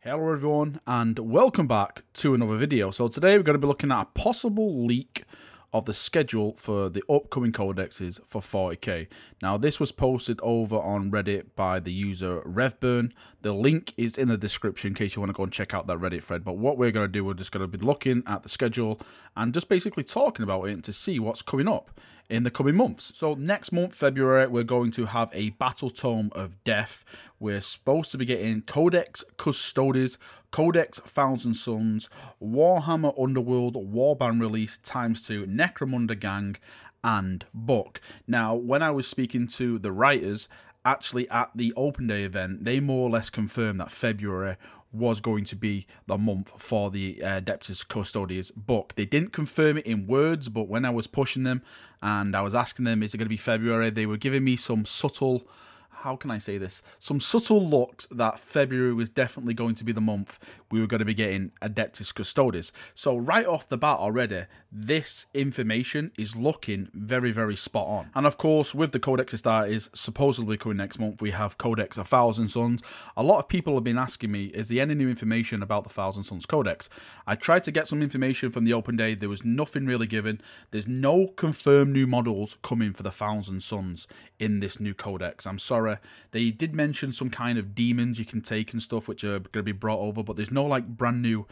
Hello everyone and welcome back to another video. So today we're going to be looking at a possible leak of the schedule for the upcoming codexes for 40k. Now this was posted over on Reddit by the user Revburn. The link is in the description in case you want to go and check out that Reddit thread. But what we're going to do, we're just going to be looking at the schedule and just basically talking about it to see what's coming up in the coming months. So next month, February, we're going to have a Battle Tome of Death. We're supposed to be getting Codex Custodes, Codex Thousand Suns, Warhammer Underworld Warband release ×2, Necromunda Gang, and Book. Now, when I was speaking to the writers, actually at the Open Day event, they more or less confirmed that February was going to be the month for the Adeptus Custodes book. They didn't confirm it in words, but when I was pushing them and I was asking them, is it going to be February, they were giving me some subtle, how can I say this? Some subtle looks that February was definitely going to be the month we were going to be getting Adeptus Custodes. So right off the bat already, this information is looking very, very spot on. And of course, with the Codex Astartes supposedly coming next month, we have Codex A Thousand Suns. A lot of people have been asking me, is there any new information about the Thousand Suns Codex? I tried to get some information from the Open Day. There was nothing really given. There's no confirmed new models coming for the Thousand Suns in this new Codex. I'm sorry. They did mention some kind of demons you can take and stuff which are going to be brought over, but there's no like brand new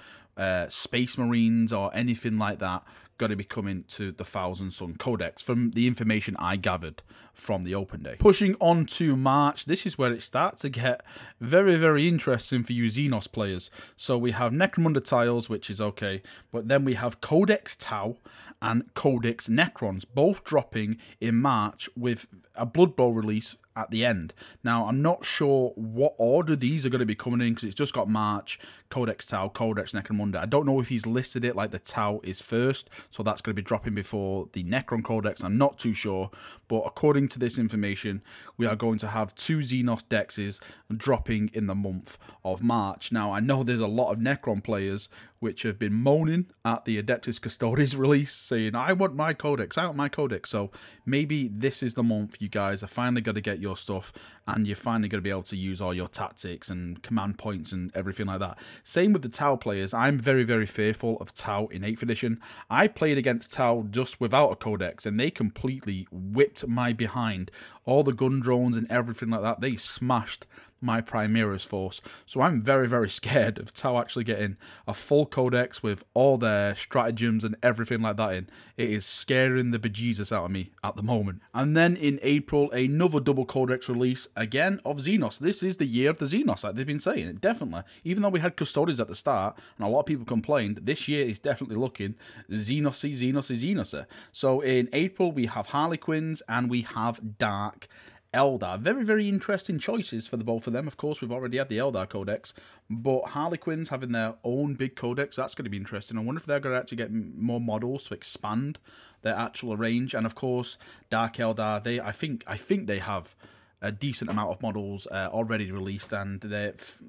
Space Marines or anything like that going to be coming to the Thousand Sun Codex from the information I gathered from the Open Day. Pushing on to March, this is where it starts to get very, very interesting for you Xenos players. So we have Necromunda Tiles, which is okay, but then we have Codex Tau and Codex Necrons, both dropping in March with a Blood Bowl release at the end. Now, I'm not sure what order these are going to be coming in because it's just got March, Codex Tau, Codex Necromunda. I don't know if he's listed it like the Tau is first, so that's going to be dropping before the Necron Codex. I'm not too sure, but according to this information, we are going to have 2 Xenos Dexes dropping in the month of March. Now, I know there's a lot of Necron players which have been moaning at the Adeptus Custodes release, saying, I want my Codex, I want my Codex. So maybe this is the month you guys are finally going to get your stuff and you're finally going to be able to use all your tactics and command points and everything like that. Same with the Tau players. I'm very, very fearful of Tau in 8th edition. I played against Tau just without a Codex and they completely whipped my behind. All the gun drones and everything like that, they smashed my Primaris force. So I'm very, very scared of Tau actually getting a full Codex with all their stratagems and everything like that in. It is scaring the bejesus out of me at the moment. And then in April, another double Codex release, again, of Xenos. This is the year of the Xenos, like they've been saying. It definitely. Even though we had Custodes at the start, and a lot of people complained, this year is definitely looking Xenosy, Xenosy, Xenosy. So in April, we have Harlequins and we have Dark Eldar. Very, very interesting choices for the both of them. Of course, we've already had the Eldar Codex, but Harlequins having their own big Codex, that's going to be interesting. I wonder if they're going to actually get more models to expand their actual range. And of course, Dark Eldar, I think they have a decent amount of models already released, and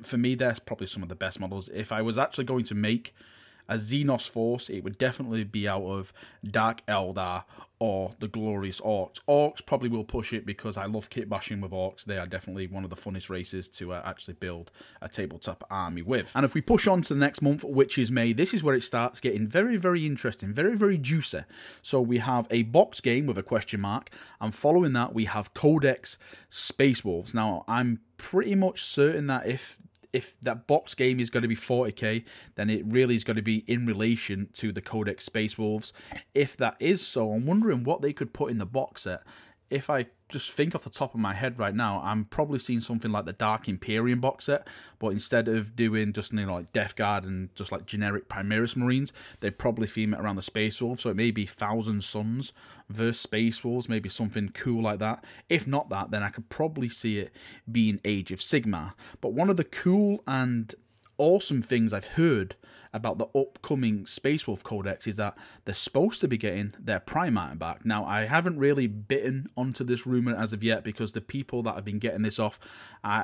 for me, they're probably some of the best models. If I was actually going to make a Xenos force, it would definitely be out of Dark Eldar or the Glorious Orcs. Orcs probably will push it because I love kit bashing with Orcs. They are definitely one of the funnest races to actually build a tabletop army with. And if we push on to the next month, which is May, this is where it starts getting very, very interesting, very, very juicy. So we have a box game with a question mark, and following that we have Codex Space Wolves. Now, I'm pretty much certain that if that box game is going to be 40k, then it really is going to be in relation to the Codex Space Wolves. If that is so, I'm wondering what they could put in the box set. If I just think off the top of my head right now, I'm probably seeing something like the Dark Imperium box set, but instead of doing just, you know, like Death Guard and just like generic Primaris Marines, they'd probably theme it around the Space Wolves. So it may be Thousand Suns versus Space Wolves, maybe something cool like that. If not that, then I could probably see it being Age of Sigmar. But one of the cool and awesome things I've heard about the upcoming Space Wolf Codex is that they're supposed to be getting their Primarch back. Now, I haven't really bitten onto this rumor as of yet because the people that have been getting this off,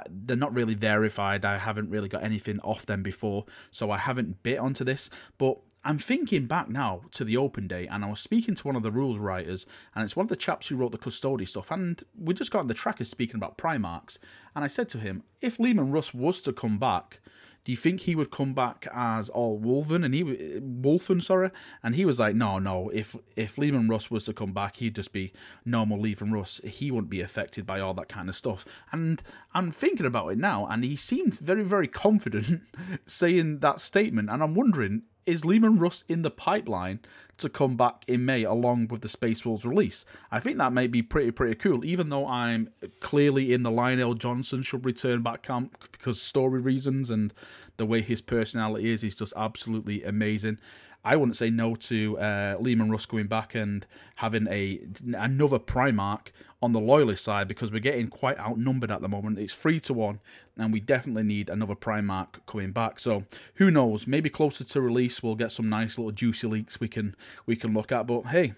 they're not really verified. I haven't really got anything off them before, so I haven't bit onto this. But I'm thinking back now to the Open Day, and I was speaking to one of the rules writers, and it's one of the chaps who wrote the Custodes stuff, and we just got on the trackers speaking about Primarchs, and I said to him, if Leman Russ was to come back, do you think he would come back as all Wolfen and he was like, no, if Leman Russ was to come back, he'd just be normal Leman Russ. He wouldn't be affected by all that kind of stuff. And I'm thinking about it now, and he seemed very, very confident saying that statement, and I'm wondering, is Leman Russ in the pipeline to come back in May along with the Space Wolves release? I think that might be pretty cool, even though I'm clearly in the Lionel Johnson should return back camp because story reasons and the way his personality is, he's just absolutely amazing. I wouldn't say no to Leman Russ going back and having another Primarch on the Loyalist side, because we're getting quite outnumbered at the moment. It's 3-1, and we definitely need another Primarch coming back. So who knows? Maybe closer to release, we'll get some nice little juicy leaks we can look at. But hey,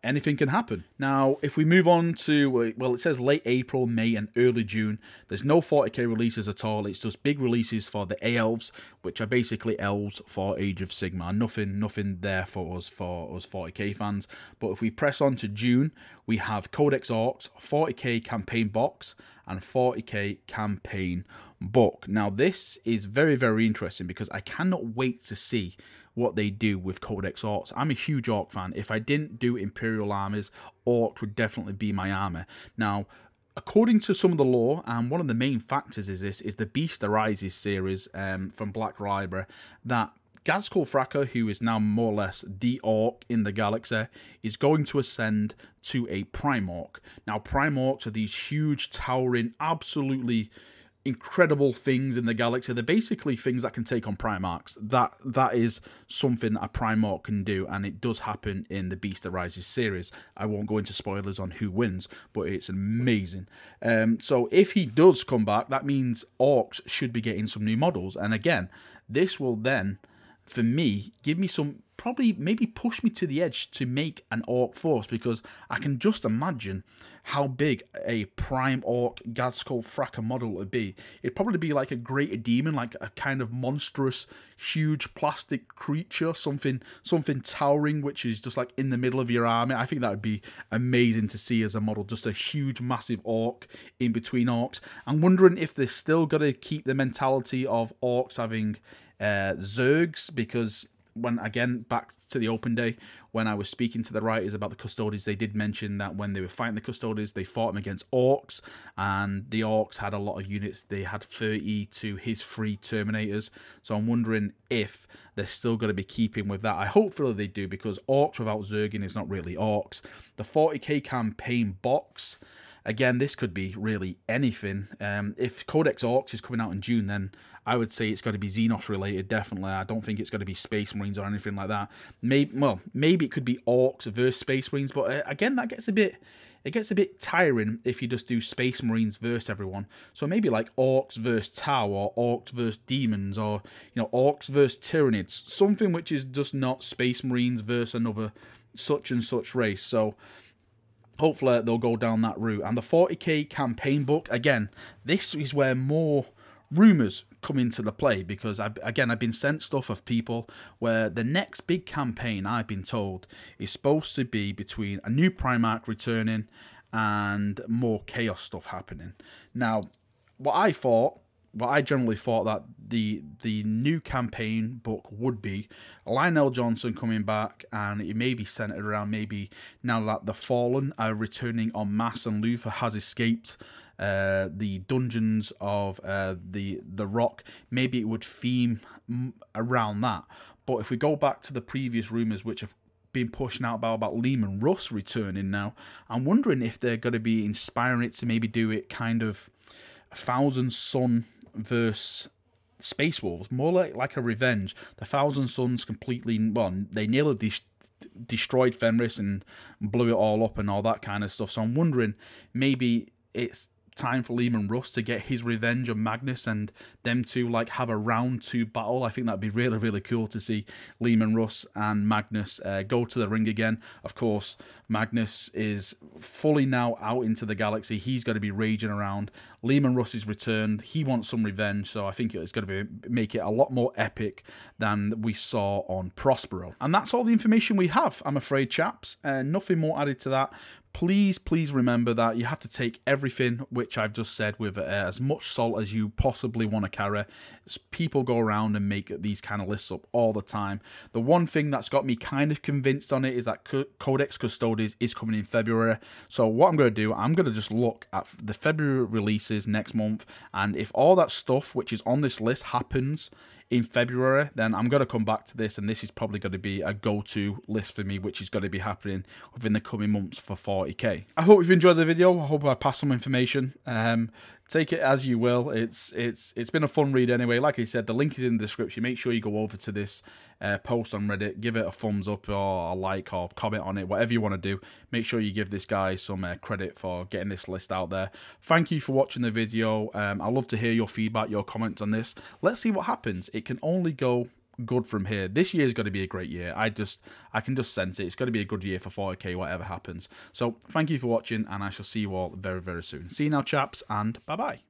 anything can happen. Now, if we move on to, well, it says late April, May, and early June. There's no 40k releases at all. It's just big releases for the elves, which are basically elves for Age of Sigmar. Nothing there for us 40k fans. But if we press on to June, we have Codex Orcs, 40k campaign box, and 40k campaign book. Now, this is very, very interesting because I cannot wait to see what they do with Codex Orcs. I'm a huge Orc fan. If I didn't do Imperial armies, Orcs would definitely be my army. Now, according to some of the lore, and one of the main factors is the Beast Arises series from Black Library, that Ghazghkull Fracker, who is now more or less the Orc in the galaxy, is going to ascend to a Prime Orc. Now, Prime Orcs are these huge, towering, absolutely incredible things in the galaxy. They're basically things that can take on Primarchs. That is something a Primarch can do, and it does happen in the Beast Arises series. I won't go into spoilers on who wins, but it's amazing. So if he does come back, that means Orcs should be getting some new models, and again, this will then, for me, give me some, probably maybe push me to the edge to make an Orc force, because I can just imagine how big a Prime Orc Ghazghkull Fracker model would be. It'd probably be like a greater demon, like a kind of monstrous, huge plastic creature, something towering, which is just like in the middle of your army. I think that would be amazing to see as a model, just a huge, massive Orc in between Orcs. I'm wondering if they're still going to keep the mentality of Orcs having Zergs, because when, again, back to the open day, when I was speaking to the writers about the Custodes, they did mention that when they were fighting the Custodes, they fought them against Orcs, and the Orcs had a lot of units. They had 30 to his 3 Terminators, so I'm wondering if they're still going to be keeping with that. I hopefully they do, because Orcs without Zerging is not really Orcs. The 40k campaign box, again, this could be really anything. If Codex Orcs is coming out in June, then I would say it's got to be Xenos related, definitely. I don't think it's going to be Space Marines or anything like that. Maybe it could be Orcs versus Space Marines, but again, that gets a bit tiring if you just do Space Marines versus everyone. So maybe like Orcs versus Tau, or Orcs versus Demons, or Orcs versus Tyranids, something which is just not Space Marines versus another such and such race. So hopefully they'll go down that route. And the 40k campaign book, again, this is where more rumours come into the play, because I've been sent stuff of people where the next big campaign, I've been told, is supposed to be between a new Primarch returning and more chaos stuff happening. Now, what I generally thought that the new campaign book would be Lionel Johnson coming back, and it may be centered around, maybe now that the Fallen are returning en masse and Luther has escaped the dungeons of the Rock, maybe it would theme around that. But if we go back to the previous rumours which have been pushing out about Leman Russ returning now, I'm wondering if they're going to be inspiring it to maybe do it kind of Thousand Sun versus Space Wolves, more like a revenge. The Thousand Suns completely, well, they nearly destroyed Fenris and blew it all up and all that kind of stuff. So I'm wondering, maybe it's time for Leman Russ to get his revenge on Magnus and them to like have a round 2 battle. I think that'd be really, really cool to see Leman Russ and Magnus go to the ring again. Of course, Magnus is fully now out into the galaxy. He's going to be raging around. Leman Russ is returned. He wants some revenge, so I think it's going to make it a lot more epic than we saw on Prospero. And that's all the information we have, I'm afraid, chaps. Nothing more added to that. please remember that you have to take everything which I've just said with as much salt as you possibly want to carry. People go around and make these kind of lists up all the time. The one thing that's got me kind of convinced on it is that Codex Custodes is coming in February. So what I'm going to do, I'm going to just look at the February releases next month, and if all that stuff which is on this list happens in February, then I'm going to come back to this, and this is probably going to be a go-to list for me, which is going to be happening within the coming months for 40k. I hope you've enjoyed the video. I hope I passed some information. Take it as you will. It's been a fun read anyway. Like I said, the link is in the description. Make sure you go over to this post on Reddit, give it a thumbs up or a like or comment on it, whatever you want to do. Make sure you give this guy some credit for getting this list out there. Thank you for watching the video. I'd love to hear your feedback, your comments on this. Let's see what happens. It can only go good from here. This year is going to be a great year. I can just sense it. It's going to be a good year for 40k, whatever happens. So thank you for watching, and I shall see you all very soon. See you now, chaps, and bye bye.